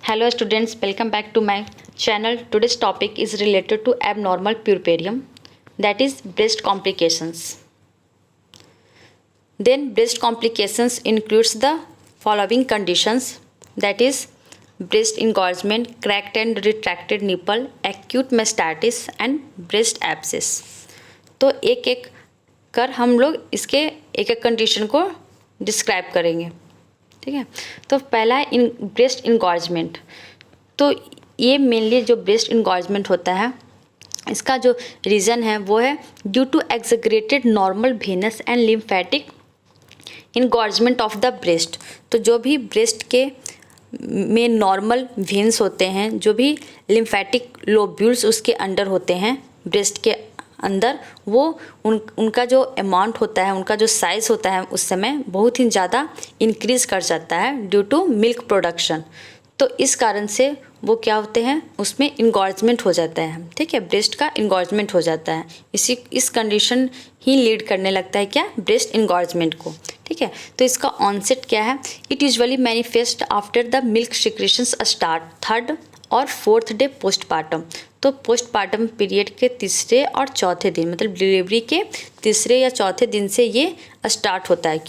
Hello students, welcome back to my channel. Today's topic is related to abnormal puerperium, that is breast complications. Then breast complications includes the following conditions, that is breast engorgement, cracked and retracted nipple, acute mastitis and breast abscess. तो एक एक कर हम लोग इसके एक एक condition को डिस्क्राइब करेंगे, ठीक है। तो पहला है ब्रेस्ट इंगॉर्जमेंट। तो ये मेनली जो ब्रेस्ट इंगॉर्जमेंट होता है, इसका जो रीज़न है वो है due to exaggerated normal venous and lymphatic engorgement of the breast. तो जो भी ब्रेस्ट के में नॉर्मल वेन्स होते हैं, जो भी लिम्फेटिक लोब्यूल्स उसके अंडर होते हैं ब्रेस्ट के अंदर, वो उनका जो अमाउंट होता है, उनका जो साइज़ होता है उस समय बहुत ही ज़्यादा इंक्रीज़ कर जाता है ड्यू टू मिल्क प्रोडक्शन। तो इस कारण से वो क्या होते हैं, उसमें इंगॉर्जमेंट हो जाता है, ठीक है, ब्रेस्ट का इंगॉर्जमेंट हो जाता है। इस कंडीशन ही लीड करने लगता है क्या, ब्रेस्ट इंगॉर्जमेंट को, ठीक है। तो इसका ऑनसेट क्या है, it usually manifest after the milk secretions start 3rd और 4th डे पोस्टपार्टम। तो पोस्टपार्टम पीरियड के तीसरे और चौथे दिन, मतलब डिलीवरी के तीसरे या चौथे दिन से ये स्टार्ट होता है,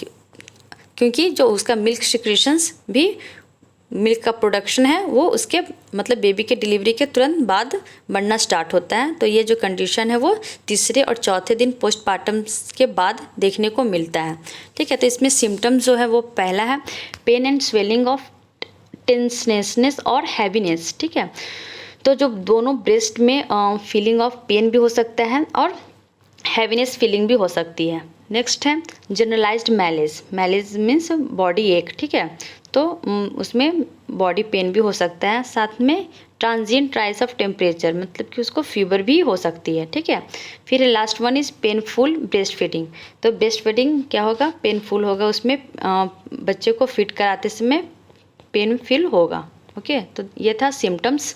क्योंकि जो उसका मिल्क सिक्रेशंस भी, मिल्क का प्रोडक्शन है वो उसके मतलब बेबी के डिलीवरी के तुरंत बाद बढ़ना स्टार्ट होता है। तो ये जो कंडीशन है वो तीसरे और चौथे दिन पोस्टपार्टम के बाद देखने को मिलता है, ठीक है। तो इसमें सिम्टम्स जो है वो पहला है पेन एंड स्वेलिंग ऑफ टेंसनेसनेस और हैवीनेस, ठीक है। तो जो दोनों ब्रेस्ट में फीलिंग ऑफ पेन भी हो सकता है और हैवीनेस फीलिंग भी हो सकती है। नेक्स्ट है जनरलाइज्ड मैलेज। मैलेज मीन्स बॉडी एक, ठीक है। तो उसमें बॉडी पेन भी हो सकता है, साथ में ट्रांजिएंट राइज ऑफ टेम्परेचर, मतलब कि उसको फीवर भी हो सकती है, ठीक है। फिर last one is painful breast feeding. तो ब्रेस्ट फीडिंग क्या होगा, पेनफुल होगा, उसमें बच्चे को फीड कराते समय पेन फील होगा, ओके। तो ये था symptoms.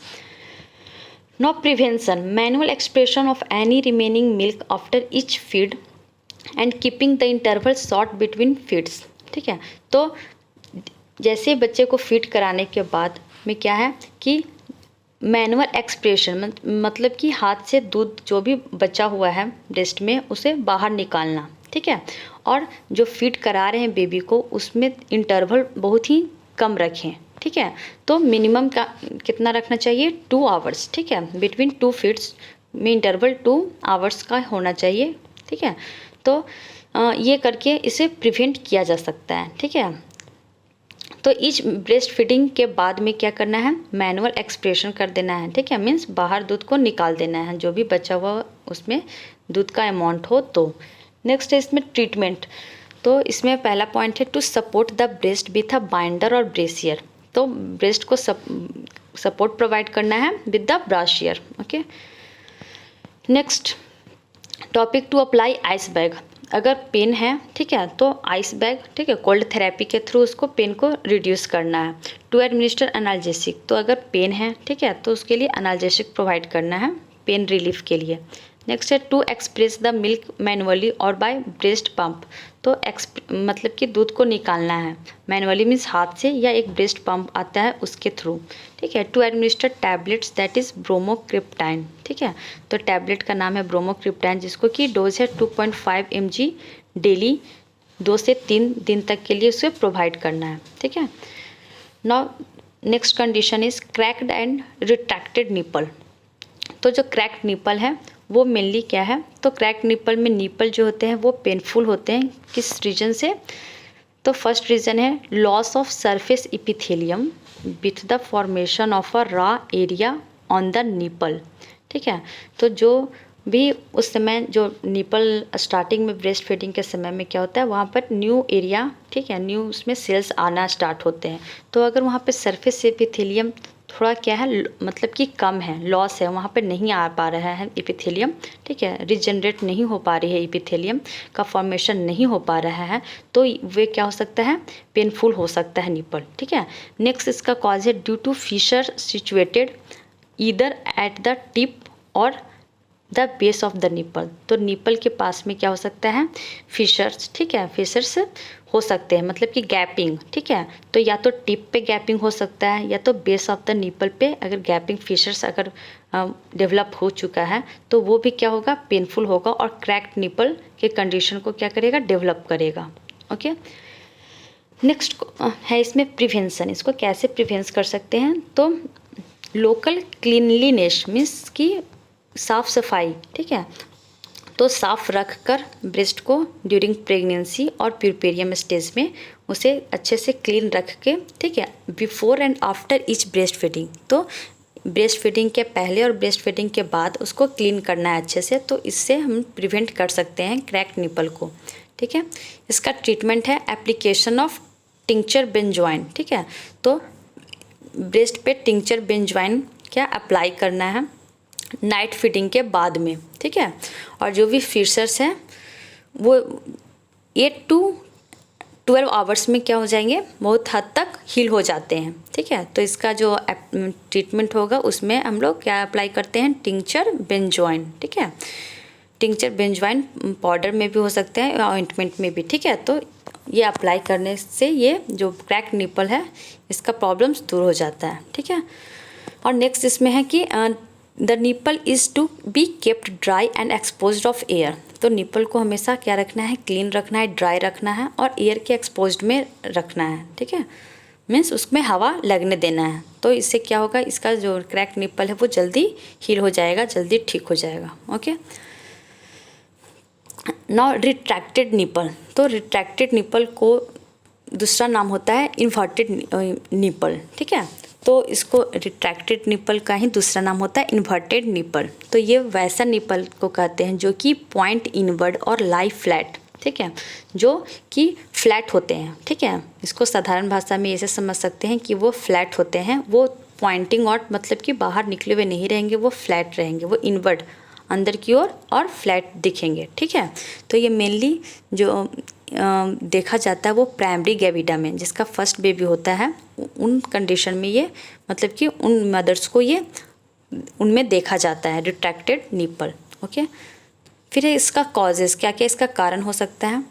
No prevention, manual expression of any remaining milk after each feed and keeping the interval short between feeds, ठीक है। तो जैसे बच्चे को फीड कराने के बाद में क्या है कि मैनुअल एक्सप्रेशन, मतलब कि हाथ से दूध जो भी बचा हुआ है ब्रेस्ट में उसे बाहर निकालना, ठीक है। और जो फीड करा रहे हैं बेबी को, उसमें इंटरवल बहुत ही कम रखें, ठीक है। तो मिनिमम का कितना रखना चाहिए, 2 आवर्स, ठीक है। बिटवीन 2 फीड्स में इंटरवल 2 आवर्स का होना चाहिए, ठीक है। तो ये करके इसे प्रिवेंट किया जा सकता है, ठीक है। तो इस ब्रेस्ट फीडिंग के बाद में क्या करना है, मैनुअल एक्सप्रेशन कर देना है, ठीक है। मीन्स बाहर दूध को निकाल देना है, जो भी बचा हुआ उसमें दूध का अमाउंट हो तो। नेक्स्ट है इसमें ट्रीटमेंट। तो इसमें पहला पॉइंट है to support the breast with a binder और ब्रेसियर। तो ब्रेस्ट को सपोर्ट प्रोवाइड करना है with the brassiere, okay. Next topic to apply ice bag. अगर पेन है, ठीक है, तो आइस बैग, ठीक है, कोल्ड थेरेपी के थ्रू उसको पेन को रिड्यूस करना है। To administer analgesic. तो अगर पेन है, ठीक है, तो उसके लिए एनाल्जेसिक प्रोवाइड करना है पेन रिलीफ के लिए। नेक्स्ट है to express the milk manually और बाय ब्रेस्ट पंप। तो मतलब कि दूध को निकालना है मैनुअली, मीन्स हाथ से, या एक ब्रेस्ट पंप आता है उसके थ्रू, ठीक है। To administer tablets that is bromocriptine, ठीक है। तो टैबलेट का नाम है ब्रोमोक्रिप्टाइन, जिसको कि डोज है 2.5 mg डेली 2 से 3 दिन तक के लिए उसे प्रोवाइड करना है, ठीक है। Now next condition is cracked and retracted nipple. तो जो क्रैक्ड निपल है वो मेनली क्या है, तो क्रैक्ड निपल में निपल जो होते हैं वो पेनफुल होते हैं, किस रीजन से, तो फर्स्ट रीज़न है loss of surface epithelium with the formation of a raw area on the nipple, ठीक है। तो जो भी उस समय जो निपल स्टार्टिंग में ब्रेस्ट फीडिंग के समय में क्या होता है, वहाँ पर न्यू एरिया, ठीक है, न्यू उसमें सेल्स आना स्टार्ट होते हैं। तो अगर वहाँ पर सरफेस एपिथेलियम थोड़ा क्या है, मतलब कि कम है, लॉस है, वहाँ पे नहीं आ पा रहा है इपिथेलियम, ठीक है, रिजनरेट नहीं हो पा रही है, इपिथेलियम का फॉर्मेशन नहीं हो पा रहा है, तो वे क्या हो सकता है, पेनफुल हो सकता है निपल, ठीक है। नेक्स्ट इसका कॉज है due to fissure situated either at the tip और the base of the nipple. तो निपल के पास में क्या हो सकता है, फिशर्स, ठीक है, फिशर्स हो सकते हैं, मतलब कि गैपिंग, ठीक है। तो या तो टिप पे गैपिंग हो सकता है या तो बेस ऑफ द निपल पे अगर गैपिंग फीचर्स अगर डेवलप हो चुका है तो वो भी क्या होगा, पेनफुल होगा और क्रैक्ड निपल के कंडीशन को क्या करेगा, डेवलप करेगा। ओके, नेक्स्ट है इसमें प्रिवेंशन। इसको कैसे प्रिवेंस कर सकते हैं, तो लोकल क्लीनलीनेस मीन्स की साफ सफाई, ठीक है। तो साफ रख कर ब्रेस्ट को ड्यूरिंग प्रेगनेंसी और प्यूरपेरियम स्टेज में उसे अच्छे से क्लीन रख के, ठीक है, before and after each breast feeding. तो ब्रेस्ट फीडिंग के पहले और ब्रेस्ट फीडिंग के बाद उसको क्लीन करना है अच्छे से, तो इससे हम प्रिवेंट कर सकते हैं क्रैक्ड निपल को, ठीक है। इसका ट्रीटमेंट है एप्लीकेशन ऑफ टिंचर बेंजोइन, ठीक है। तो ब्रेस्ट पे टिंचर बेंजोइन क्या अप्लाई करना है नाइट फीडिंग के बाद में, ठीक है। और जो भी फीचर्स हैं वो 8 to 12 आवर्स में क्या हो जाएंगे, बहुत हद तक हील हो जाते हैं, ठीक है। तो इसका जो ट्रीटमेंट होगा उसमें हम लोग क्या अप्लाई करते हैं, टिंचर बेंजोइन, ठीक है। टिंचर बेंजोइन पाउडर में भी हो सकते हैं, ऑइंटमेंट में भी, ठीक है। तो ये अप्लाई करने से ये जो क्रैक्ड निपल है इसका प्रॉब्लम्स दूर हो जाता है, ठीक है। और नेक्स्ट इसमें है कि the nipple is to be kept dry and exposed of air. तो निपल को हमेशा क्या रखना है, क्लीन रखना है, ड्राई रखना है और एयर के एक्सपोज्ड में रखना है, ठीक है। मीन्स उसमें हवा लगने देना है। तो इससे क्या होगा, इसका जो क्रैक्ड निपल है वो जल्दी हील हो जाएगा, जल्दी ठीक हो जाएगा। Okay, now retracted nipple. तो रिट्रैक्टेड निपल को दूसरा नाम होता है इन्वर्टेड निपल, ठीक है। तो इसको रिट्रैक्टेड निपल का ही दूसरा नाम होता है इन्वर्टेड निपल। तो ये वैसा निपल को कहते हैं जो कि पॉइंट इनवर्ड और लाई फ्लैट, ठीक है, जो कि फ्लैट होते हैं, ठीक है। इसको साधारण भाषा में ऐसे समझ सकते हैं कि वो फ्लैट होते हैं, वो पॉइंटिंग आउट मतलब कि बाहर निकले हुए नहीं रहेंगे, वो फ्लैट रहेंगे, वो इनवर्ड अंदर की ओर और फ्लैट दिखेंगे, ठीक है। तो ये मेनली जो देखा जाता है वो प्राइमरी गैविडा में, जिसका फर्स्ट बेबी होता है, उन कंडीशन में ये मतलब कि उन मदर्स को ये उनमें देखा जाता है रिट्रैक्टेड निपल। ओके, फिर इसका कॉजेज़, क्या क्या इसका कारण हो सकता है।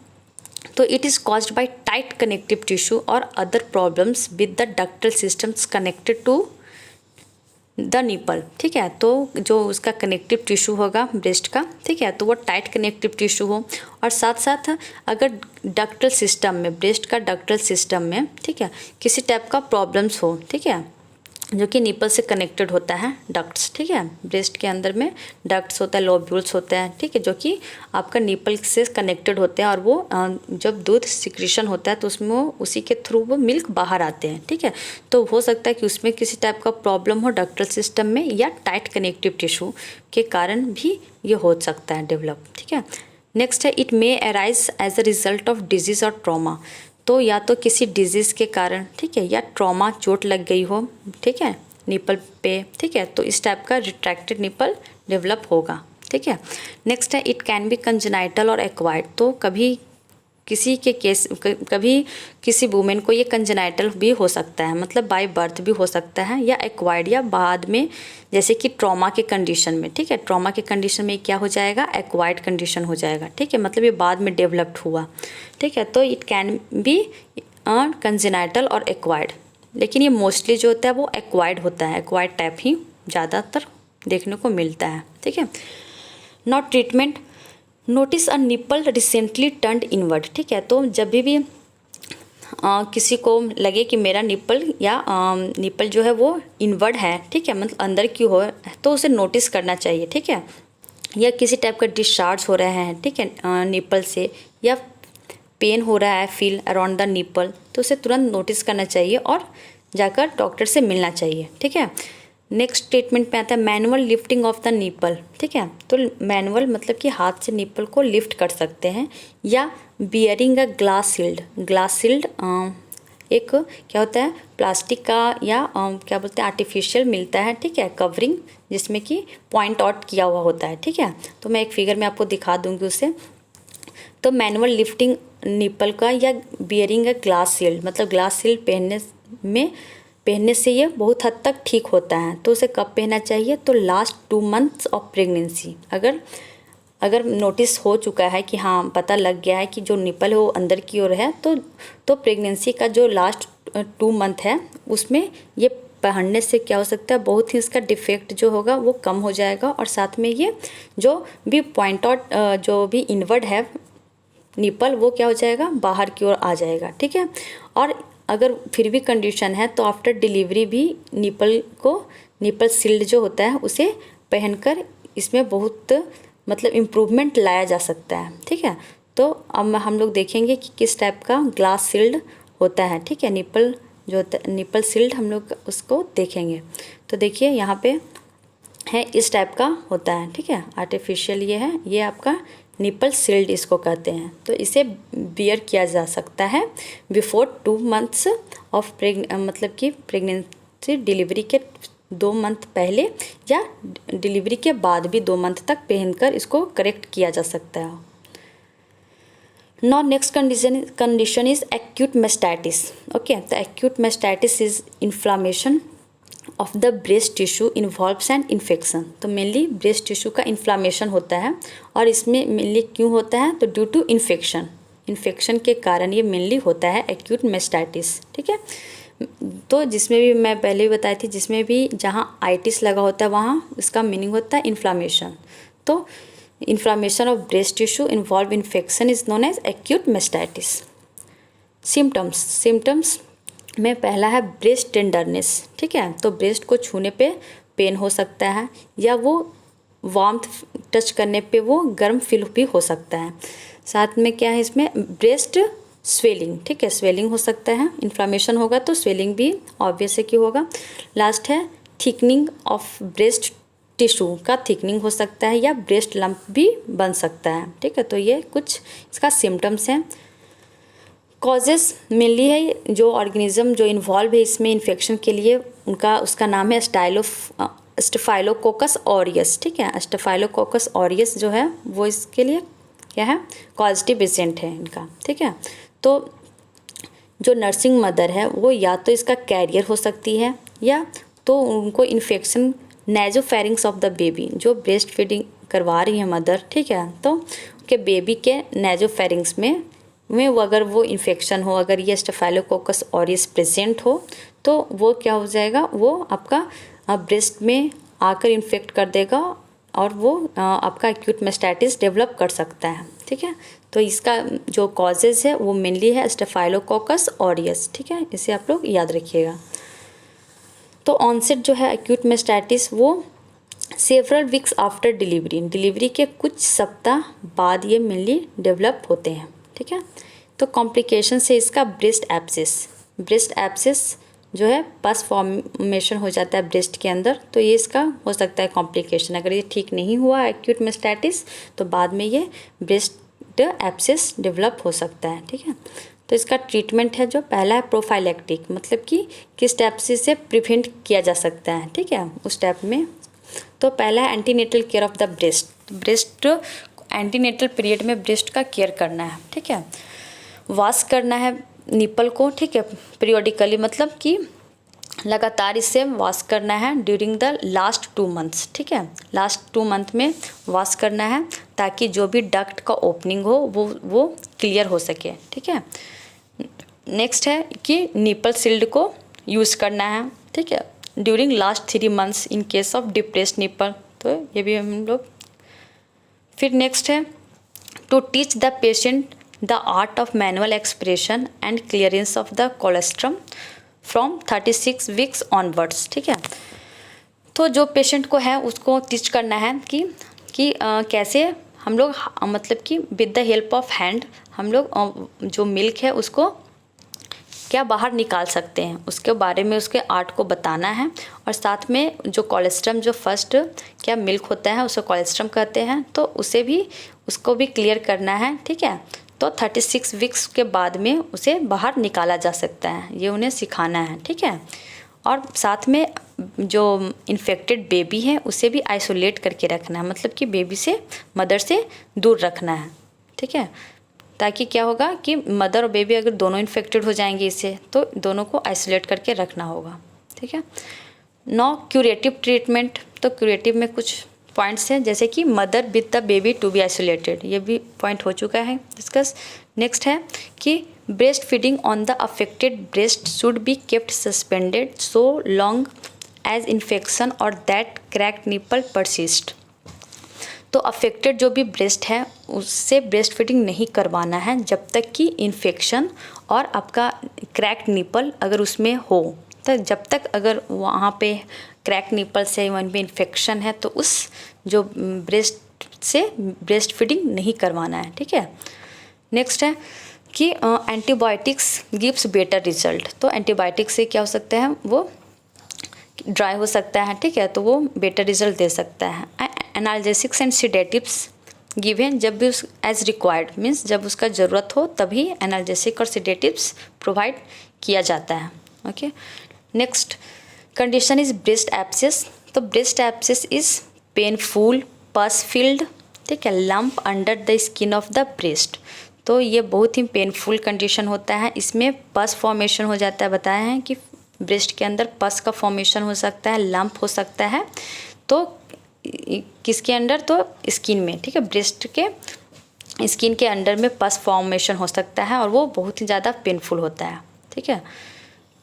तो it is caused by tight connective tissue और other problems with the ductal systems connected to the nipple, ठीक है। तो जो उसका कनेक्टिव टिश्यू होगा ब्रेस्ट का, ठीक है, तो वो टाइट कनेक्टिव टिश्यू हो और साथ साथ अगर डक्टल सिस्टम में, ब्रेस्ट का डक्टल सिस्टम में, ठीक है, किसी टाइप का प्रॉब्लम्स हो, ठीक है, जो कि निपल से कनेक्टेड होता है डक्ट्स, ठीक है। ब्रेस्ट के अंदर में डक्ट्स होता है, लोब्यूल्स होते हैं, ठीक है, जो कि आपका निपल से कनेक्टेड होते हैं और वो जब दूध सिक्रीशन होता है तो उसमें वो उसी के थ्रू वो मिल्क बाहर आते हैं, ठीक है। तो हो सकता है कि उसमें किसी टाइप का प्रॉब्लम हो डक्टल सिस्टम में या टाइट कनेक्टिव टिश्यू के कारण भी ये हो सकता है डेवलप, ठीक है। नेक्स्ट है it may arise as a result of disease और ट्रॉमा। तो या तो किसी डिजीज़ के कारण, ठीक है, या ट्रॉमा, चोट लग गई हो, ठीक है, निपल पे, ठीक है, तो इस टाइप का रिट्रैक्टेड निपल डेवलप होगा, ठीक है। नेक्स्ट है इट कैन बी कंजेनाइटल और एक्वायर्ड। तो कभी किसी के केस, कभी किसी वुमेन को ये कंजेनाइटल भी हो सकता है, मतलब बाय बर्थ भी हो सकता है, या एक्वायर्ड या बाद में, जैसे कि ट्रॉमा के कंडीशन में, ठीक है। ट्रॉमा के कंडीशन में क्या हो जाएगा, एक्वायर्ड कंडीशन हो जाएगा, ठीक है, मतलब ये बाद में डेवलप्ड हुआ, ठीक है। तो इट कैन बी कंजेनाइटल और एक्वायर्ड, लेकिन ये मोस्टली जो होता है वो एक्वायर्ड होता है, एक्वायर्ड टाइप ही ज़्यादातर देखने को मिलता है, ठीक है। Not treatment, notice a nipple recently turned inward, ठीक है। तो जब भी किसी को लगे कि मेरा निपल या निपल जो है वो इनवर्ड है, ठीक है, मतलब अंदर की हो, तो उसे नोटिस करना चाहिए, ठीक है। या किसी टाइप का डिस्चार्ज हो रहा है, ठीक है, निपल से, या पेन हो रहा है फील अराउंड द निपल, तो उसे तुरंत नोटिस करना चाहिए और जाकर डॉक्टर से मिलना चाहिए, ठीक है। नेक्स्ट ट्रीटमेंट पे आता है manual lifting of the nipple, ठीक है। तो मैनुअल मतलब कि हाथ से निपल को लिफ्ट कर सकते हैं, या bearing a glass sealed. Glass sealed एक क्या होता है, प्लास्टिक का या क्या बोलते हैं, आर्टिफिशियल मिलता है, ठीक है, कवरिंग, जिसमें कि पॉइंट आउट किया हुआ होता है, ठीक है। तो मैं एक फिगर में आपको दिखा दूंगी उसे। तो मैनुअल लिफ्टिंग निपल का या बियरिंग अ ग्लास सील्ड, मतलब ग्लास सील्ड पहनने से ये बहुत हद तक ठीक होता है। तो उसे कब पहनना चाहिए, तो लास्ट 2 months ऑफ प्रेगनेंसी। अगर नोटिस हो चुका है कि हाँ पता लग गया है कि जो निपल है वो अंदर की ओर है, तो प्रेगनेंसी का जो लास्ट 2 मंथ है उसमें ये पहनने से क्या हो सकता है, बहुत ही इसका डिफेक्ट जो होगा वो कम हो जाएगा, और साथ में ये जो भी पॉइंट आउट जो भी इनवर्ड है निपल वो क्या हो जाएगा, बाहर की ओर आ जाएगा। ठीक है। और अगर फिर भी कंडीशन है तो आफ्टर डिलीवरी भी निपल सील्ड जो होता है उसे पहनकर इसमें बहुत मतलब इम्प्रूवमेंट लाया जा सकता है। ठीक है। तो अब हम लोग देखेंगे कि किस टाइप का ग्लास सील्ड होता है। ठीक है। निपल जो होता है निपल सील्ड हम लोग उसको देखेंगे। तो देखिए यहाँ पे है इस टाइप का होता है। ठीक है। आर्टिफिशियल ये है, ये आपका निपल सील्ड इसको कहते हैं। तो इसे बियर किया जा सकता है बिफोर 2 मंथ्स ऑफ मतलब कि प्रेगनेंसी डिलीवरी के 2 मंथ पहले या डिलीवरी के बाद भी 2 मंथ तक पहनकर इसको करेक्ट किया जा सकता है। Now next condition is acute mastitis. Okay, the acute mastitis is inflammation of the breast tissue involves an infection. तो मेनली ब्रेस्ट टिश्यू का इन्फ्लामेशन होता है, और इसमें मेनली क्यों होता है, तो ड्यू टू इन्फेक्शन के कारण ये मेनली होता है एक्यूट मेस्टाइटिस। ठीक है। तो जिसमें भी मैं पहले भी बताई थी, जिसमें भी जहाँ आइटिस लगा होता है वहाँ इसका मीनिंग होता है इन्फ्लामेशन। तो inflammation of breast tissue involve infection is known as acute mastitis. Symptoms में पहला है ब्रेस्ट टेंडरनेस। ठीक है। तो ब्रेस्ट को छूने पे पेन हो सकता है, या वो वार्मथ टच करने पे वो गर्म फील भी हो सकता है। साथ में क्या है इसमें ब्रेस्ट स्वेलिंग। ठीक है। स्वेलिंग हो सकता है, इन्फ्लामेशन होगा तो स्वेलिंग भी ऑब्वियस है कि होगा। लास्ट है थिकनिंग ऑफ ब्रेस्ट टिश्यू का थिकनिंग हो सकता है, या ब्रेस्ट लंप भी बन सकता है। ठीक है। तो ये कुछ इसका सिम्टम्स हैं। कॉजेस मेनली है जो ऑर्गेनिज्म जो इन्वॉल्व है इसमें इन्फेक्शन के लिए, उसका नाम है स्टेफाइलोकोकस ऑरियस। ठीक है। स्टेफाइलोकोकस ऑरियस जो है वो इसके लिए क्या है, कॉजेटिव एजेंट है इनका। ठीक है। तो जो नर्सिंग मदर है वो या तो इसका कैरियर हो सकती है, या तो उनको infection nasopharynx of the baby, जो ब्रेस्ट फीडिंग करवा रही है मदर। ठीक है। तो उनके बेबी के नेजोफेरिंग्स में वो अगर वो इन्फेक्शन हो, अगर ये स्टेफाइलोकोकस ऑरियस प्रेजेंट हो, तो वो क्या हो जाएगा, वो आपका ब्रेस्ट में आकर इन्फेक्ट कर देगा, और वो आपका एक्यूट मेस्टाइटिस डेवलप कर सकता है। ठीक है। तो इसका जो कॉजेज है वो मेनली है स्टेफाइलोकोकस ऑरियस। ठीक है। इसे आप लोग याद रखिएगा। तो ऑनसेट जो है एक्यूट मेस्टाइटिस वो सेवरल वीक्स आफ्टर डिलीवरी के कुछ सप्ताह बाद ये मेनली डेवलप होते हैं। ठीक है। तो कॉम्प्लिकेशन से इसका ब्रेस्ट एब्सेस जो है पस फॉर्मेशन हो जाता है ब्रेस्ट के अंदर, तो ये इसका हो सकता है कॉम्प्लिकेशन। अगर ये ठीक नहीं हुआ एक्यूट मेस्टाइटिस तो बाद में ये ब्रेस्ट एब्सेस डेवलप हो सकता है। ठीक है। तो इसका ट्रीटमेंट है जो पहला है प्रोफाइलैक्टिक, मतलब कि किस टाइप से इसे प्रिवेंट किया जा सकता है। ठीक है। उस टाइप में तो पहला है antenatal care of the breast antenatal period में ब्रेस्ट का केयर करना है। ठीक है। वॉश करना है निपल को। ठीक है। पीरियोडिकली, मतलब कि लगातार इसे वॉश करना है ड्यूरिंग द लास्ट 2 मंथ्स। ठीक है। लास्ट 2 मंथ में वॉश करना है ताकि जो भी डक्ट का ओपनिंग हो वो क्लियर हो सके। ठीक है। नेक्स्ट है कि निपल सील्ड को यूज़ करना है। ठीक है। During last 3 months in case of depressed nipple, तो ये भी हम लोग। फिर नेक्स्ट है to teach the patient the art of manual expression and clearance of the colostrum from 36 weeks onwards. ठीक है। तो जो पेशेंट को है उसको टीच करना है कि कैसे हम लोग मतलब कि with the help of hand हम लोग जो मिल्क है उसको क्या बाहर निकाल सकते हैं, उसके बारे में उसके आर्ट को बताना है। और साथ में जो कोलेस्ट्रम जो फर्स्ट क्या मिल्क होता है उसे कोलेस्ट्रम कहते हैं, तो उसको भी क्लियर करना है। ठीक है। तो 36 वीक्स के बाद में उसे बाहर निकाला जा सकता है, ये उन्हें सिखाना है। ठीक है। और साथ में जो इन्फेक्टेड बेबी है उसे भी आइसोलेट करके रखना है, मतलब कि बेबी से मदर से दूर रखना है। ठीक है। ताकि क्या होगा कि मदर और बेबी अगर दोनों इन्फेक्टेड हो जाएंगे इससे, तो दोनों को आइसोलेट करके रखना होगा। ठीक है। 9 क्यूरेटिव ट्रीटमेंट। तो क्यूरेटिव में कुछ पॉइंट्स हैं, जैसे कि mother with the baby to be isolated, ये भी पॉइंट हो चुका है डिस्कस। नेक्स्ट है कि breast feeding on the affected breast should be kept suspended so long as infection और दैट क्रैक्ड निपल परसिस्ट। तो अफेक्टेड जो भी ब्रेस्ट है उससे ब्रेस्ट फीडिंग नहीं करवाना है जब तक कि इन्फेक्शन और आपका क्रैक्ड निपल अगर उसमें हो, तो जब तक अगर वहाँ पे क्रैक निपल से वहीं पे इन्फेक्शन है तो उस जो ब्रेस्ट से ब्रेस्ट फीडिंग नहीं करवाना है, ठीक है। नेक्स्ट है कि एंटीबायोटिक्स गिव्स बेटर रिजल्ट। तो एंटीबायोटिक से क्या हो सकता है, वो ड्राई हो सकता है, ठीक है, तो वो बेटर रिजल्ट दे सकता है। एनाल्जेसिक्स एंड सिडेटिव्स गिवन जब भी उस एज रिक्वायर्ड, मीन्स जब उसका ज़रूरत हो तभी एनाल्जेसिक और सिडेटिव्स प्रोवाइड किया जाता है। Okay, next condition is breast abscess. तो ब्रेस्ट एब्सेस इज पेनफुल पस फील्ड, ठीक है, lump under the skin of the breast. तो ये बहुत ही पेनफुल कंडीशन होता है, इसमें पस फॉर्मेशन हो जाता है, बताया है कि ब्रेस्ट के अंदर पस का फॉर्मेशन हो सकता है, लंप हो सकता है, तो किसके अंदर, तो स्किन में, ठीक है, ब्रेस्ट के स्किन के अंदर में पस फॉर्मेशन हो सकता है और वो बहुत ही ज़्यादा पेनफुल होता है, ठीक है।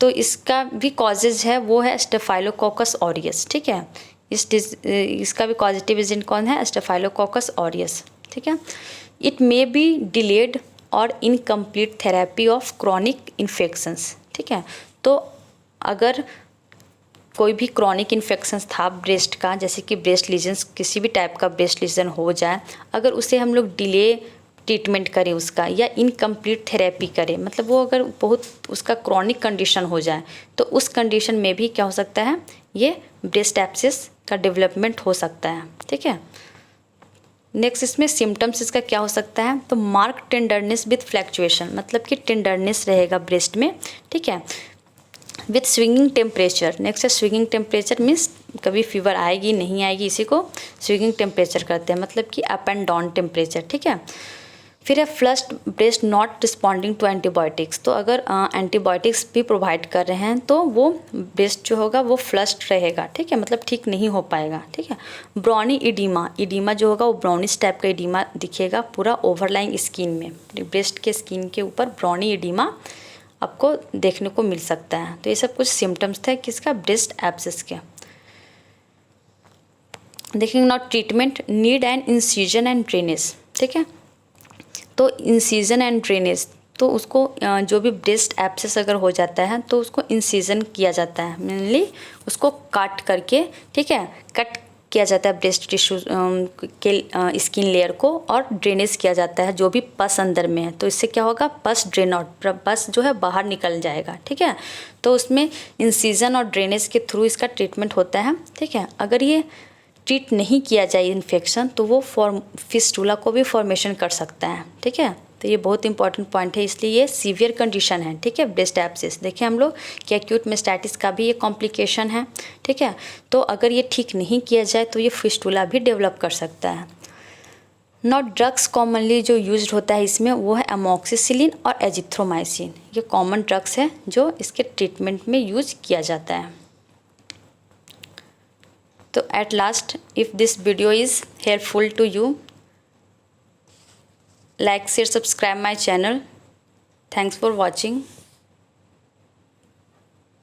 तो इसका भी कॉजेज है, वो है स्टेफाइलोकोकस ऑरियस, ठीक है, इसका भी पॉजिटिव एजेंट कौन है, स्टेफाइलोकोकस ऑरियस, ठीक है। इट मे बी डिलेड और incomplete therapy of chronic infections, ठीक है। तो अगर कोई भी क्रॉनिक इन्फेक्शंस था ब्रेस्ट का, जैसे कि ब्रेस्ट लीजन्स, किसी भी टाइप का ब्रेस्ट लीजन हो जाए, अगर उसे हम लोग डिले ट्रीटमेंट करें उसका या इनकम्प्लीट थेरेपी करें, मतलब वो अगर बहुत उसका क्रॉनिक कंडीशन हो जाए तो उस कंडीशन में भी क्या हो सकता है, ये ब्रेस्ट एब्सेस का डेवलपमेंट हो सकता है, ठीक है। नेक्स्ट इसमें सिम्टम्स इसका क्या हो सकता है, तो मार्क टेंडरनेस विथ फ्लैक्चुएशन, मतलब कि टेंडरनेस रहेगा ब्रेस्ट में, ठीक है, विथ स्विंगिंग टेम्परेचर। नेक्स्ट है स्विंगिंग टेम्परेचर, मीन्स कभी फीवर आएगी नहीं आएगी, इसी को स्विंगिंग टेम्परेचर कहते हैं, मतलब कि अप एंड डाउन टेम्परेचर, ठीक है। फिर है flushed breast not responding to antibiotics. तो अगर एंटीबायोटिक्स भी प्रोवाइड कर रहे हैं तो वो ब्रेस्ट जो होगा वो फ्लश्ड रहेगा, ठीक है, मतलब ठीक नहीं हो पाएगा, ठीक है। ब्राउनी इडीमा, इडीमा जो होगा वो ब्राउनिश टाइप का इडीमा दिखेगा पूरा ओवरलाइंग स्किन में, ब्रेस्ट के स्किन के ऊपर ब्राउनी इडीमा आपको देखने को मिल सकता है। तो ये सब कुछ सिम्टम्स थे किसका, ब्रेस्ट एब्सेस के। देखेंगे not treatment, need and incision and drainage, ठीक है। तो इंसिजन एंड ड्रेनेज, तो उसको जो भी ब्रेस्ट एब्सेस अगर हो जाता है तो उसको इंसिजन किया जाता है, मेनली उसको काट करके, ठीक है, कट किया जाता है ब्रेस्ट टिश्यू के स्किन लेयर को, और ड्रेनेज किया जाता है जो भी पस अंदर में है, तो इससे क्या होगा, पस ड्रेन आउट, पस जो है बाहर निकल जाएगा, ठीक है। तो उसमें इंसिजन और ड्रेनेज के थ्रू इसका ट्रीटमेंट होता है, ठीक है। अगर ये ट्रीट नहीं किया जाए इन्फेक्शन तो वो फिस्टुला को भी फॉर्मेशन कर सकता है, ठीक है। तो ये बहुत इंपॉर्टेंट पॉइंट है, इसलिए ये सीवियर कंडीशन है, ठीक है, ब्रेस्ट एब्सेस। देखें हम लोग कि एक्यूट मेस्टाइटिस का भी ये कॉम्प्लिकेशन है, ठीक है। तो अगर ये ठीक नहीं किया जाए तो ये फिस्टुला भी डेवलप कर सकता है। नॉट ड्रग्स कॉमनली जो यूज्ड होता है इसमें वो है अमोक्सिसिलिन और एजिथ्रोमाइसिन, ये कॉमन ड्रग्स है जो इसके ट्रीटमेंट में यूज किया जाता है। तो at last, if this video is helpful to you, like, share, subscribe my channel. Thanks for watching.